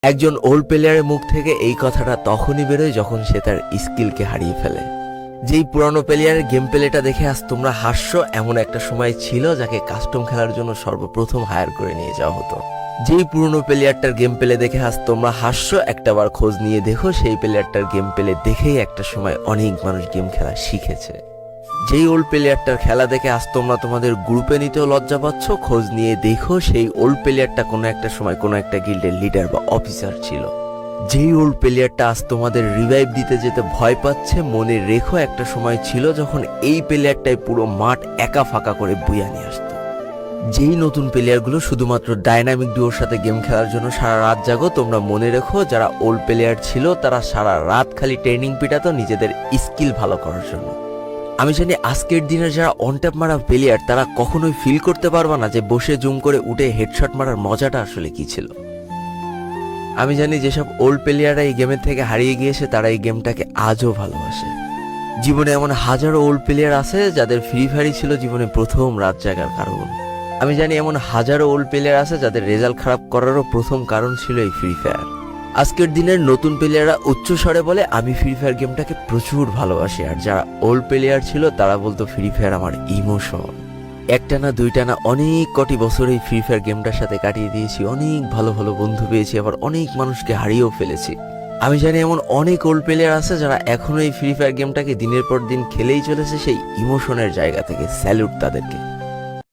একজন ওল্ড প্লেয়ারের মুখ থেকে এই কথাটা তখনই বেরোয় যখন সে তার স্কিলকে হারিয়ে ফেলে। যেই পুরানো প্লেয়ারের গেম প্লেটা দেখে আজ তোমরা হাসছো, এমন একটা সময় ছিল যাকে কাস্টম খেলার জন্য সর্বপ্রথম হায়ার করে নিয়ে যাওয়া হতো। যেই পুরনো প্লেয়ারটার গেম প্লে দেখে আজ তোমরা হাসছো, একটাবার খোঁজ নিয়ে দেখো সেই প্লেয়ারটার গেম প্লে দেখেই একটা সময় অনেক মানুষ গেম খেলা শিখেছে। যেই ওল্ড প্লেয়ারটার খেলা দেখে আজ তোমরা তোমাদের গ্রুপে নিতেও লজ্জা পাচ্ছ, খোঁজ নিয়ে দেখো সেই ওল্ড প্লেয়ারটা কোনো একটা সময় কোনো একটা গিল্ডের লিডার বা অফিসার ছিল। যেই ওল্ড প্লেয়ারটা আজ তোমাদের রিভাইভ দিতে যেতে ভয় পাচ্ছে, মনে রেখো একটা সময় ছিল যখন এই প্লেয়ারটাই পুরো মাঠ একা ফাঁকা করে বুইয়া নিয়ে আসতো। যেই নতুন প্লেয়ারগুলো শুধুমাত্র ডাইনামিক ডুয়োর সাথে গেম খেলার জন্য সারা রাত জাগো, তোমরা মনে রেখো যারা ওল্ড প্লেয়ার ছিল তারা সারা রাত খালি ট্রেনিং পিটাতো নিজেদের স্কিল ভালো করার জন্য। আমি জানি আজকের দিনের যারা অন ট্যাপ মারা প্লেয়ার তারা কখনোই ফিল করতে পারবা না যে বসে জুম করে উঠে হেডশট মারার মজাটা আসলে কি ছিল। আমি জানি যেসব ওল্ড প্লেয়াররা এই গেমের থেকে হারিয়ে গিয়েছে তারা এই গেমটাকে আজও ভালোবাসে। জীবনে এমন হাজারো ওল্ড প্লেয়ার আছে যাদের ফ্রি ফায়ারই ছিল জীবনে প্রথম রাত জাগার কারণ। আমি জানি এমন হাজারো ওল্ড প্লেয়ার আছে যাদের রেজাল্ট খারাপ করারও প্রথম কারণ ছিল এই ফ্রি ফায়ার। আজকের দিনের নতুন প্লেয়াররা উচ্চ স্বরে বলে আমি ফ্রি ফায়ার গেমটাকে প্রচুর ভালোবাসি, আর যারা ওল্ড প্লেয়ার ছিল তারা বলতো ফ্রি ফায়ার আমার ইমোশন। একটা না দুইটা না অনেক কটি বছর এই ফ্রি ফায়ার গেমটার সাথে কাটিয়ে দিয়েছি, অনেক ভালো ভালো বন্ধু পেয়েছি, আবার অনেক মানুষকে হারিয়েও ফেলেছি। আমি জানি এমন অনেক ওল্ড প্লেয়ার আছে যারা এখনো এই ফ্রি ফায়ার গেমটাকে দিনের পর দিন খেলেই চলেছে সেই ইমোশনের জায়গা থেকে। স্যালুট তাদেরকে।